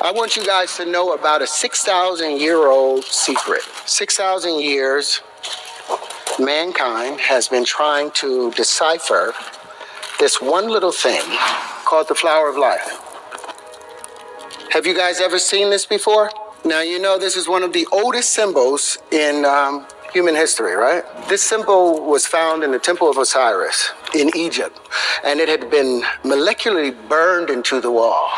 I want you guys to know about a 6,000-year-old secret. 6,000 years, mankind has been trying to decipher this one little thing called the flower of life. Have you guys ever seen this before? Now, you know this is one of the oldest symbols in human history, right? This symbol was found in the Temple of Osiris in Egypt, and it had been molecularly burned into the wall.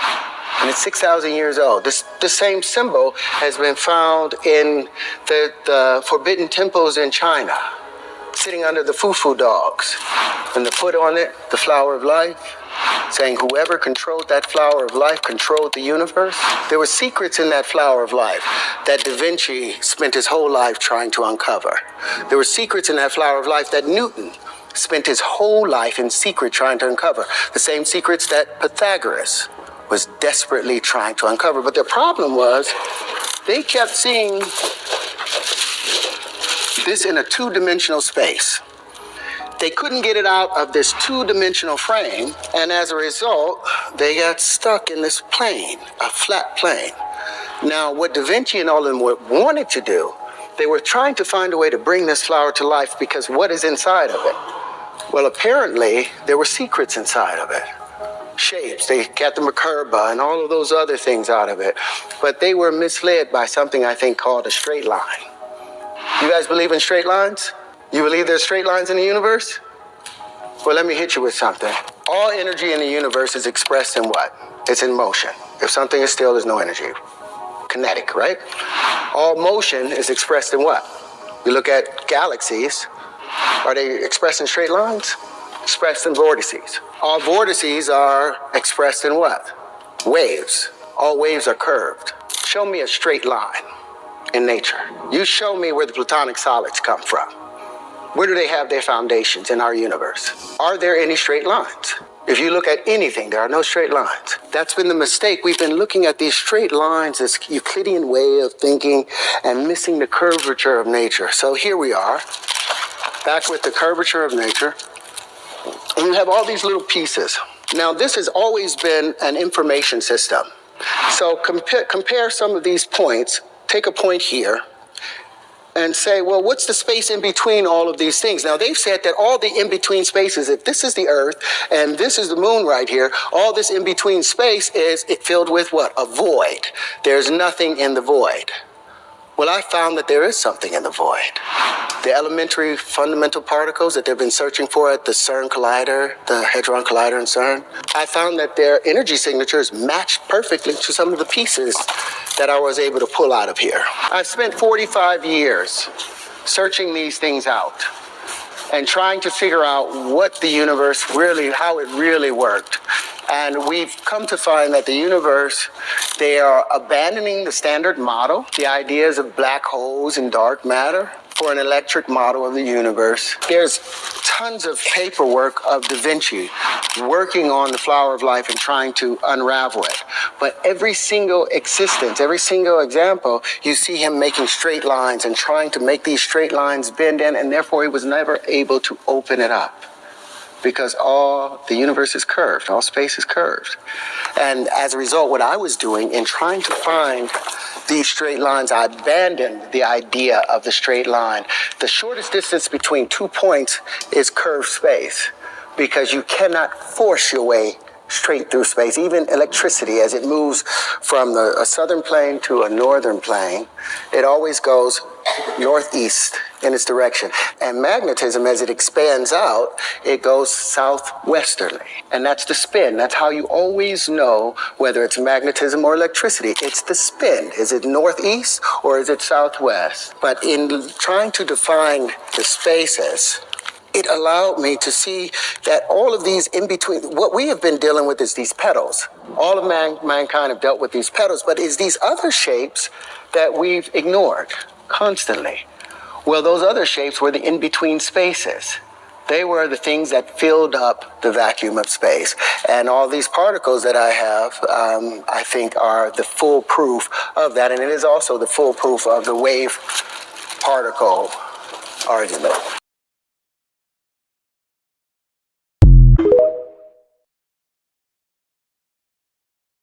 And it's 6,000 years old. This same symbol has been found in the forbidden temples in China, sitting under the fufu dogs. And the foot on it, the flower of life, saying whoever controlled that flower of life controlled the universe. There were secrets in that flower of life that Da Vinci spent his whole life trying to uncover. There were secrets in that flower of life that Newton spent his whole life in secret trying to uncover. The same secrets that Pythagoras was desperately trying to uncover. But their problem was they kept seeing this in a two-dimensional space. They couldn't get it out of this two-dimensional frame, and as a result, they got stuck in this plane, a flat plane. Now, what Da Vinci and all of them wanted to do, they were trying to find a way to bring this flower to life, because what is inside of it? Well, apparently, there were secrets inside of it. Shapes, they got the Merkaba and all of those other things out of it. But they were misled by something I think called a straight line. You guys believe in straight lines? You believe there's straight lines in the universe? Well, let me hit you with something. All energy in the universe is expressed in what? It's in motion. If something is still, there's no energy. Kinetic, right? All motion is expressed in what? You look at galaxies. Are they expressed in straight lines? Expressed in vortices. All vortices are expressed in what? Waves. All waves are curved. Show me a straight line in nature. You show me where the platonic solids come from. Where do they have their foundations in our universe? Are there any straight lines? If you look at anything, there are no straight lines. That's been the mistake. We've been looking at these straight lines, this Euclidean way of thinking, and missing the curvature of nature. So here we are, back with the curvature of nature. And you have all these little pieces. Now, this has always been an information system. So compare some of these points. Take a point here and say, well, what's the space in between all of these things? Now, they've said that all the in-between spaces, if this is the Earth and this is the moon right here, all this in-between space is filled with what? A void. There's nothing in the void. Well, I found that there is something in the void. The elementary fundamental particles that they've been searching for at the CERN collider, the Hadron Collider in CERN, I found that their energy signatures matched perfectly to some of the pieces that I was able to pull out of here. I've spent 45 years searching these things out and trying to figure out what the universe really, how it really worked. And we've come to find that the universe, they are abandoning the standard model, the ideas of black holes and dark matter, for an electric model of the universe. There's tons of paperwork of Da Vinci working on the flower of life and trying to unravel it. But every single existence, every single example, you see him making straight lines and trying to make these straight lines bend in, and therefore he was never able to open it up. Because all the universe is curved, all space is curved. And as a result, what I was doing in trying to find these straight lines, I abandoned the idea of the straight line. The shortest distance between 2 points is curved space, because you cannot force your way straight through space. Even electricity, as it moves from a southern plane to a northern plane, it always goes northeast in its direction. And magnetism, as it expands out, it goes southwesterly. And that's the spin. That's how you always know whether it's magnetism or electricity. It's the spin. Is it northeast or is it southwest? But in trying to define the spaces, it allowed me to see that all of these in between, what we have been dealing with is these petals. All of mankind have dealt with these petals, but it's these other shapes that we've ignored constantly. Well, those other shapes were the in-between spaces. They were the things that filled up the vacuum of space. And all these particles that I have, I think are the full proof of that. And it is also the full proof of the wave particle argument.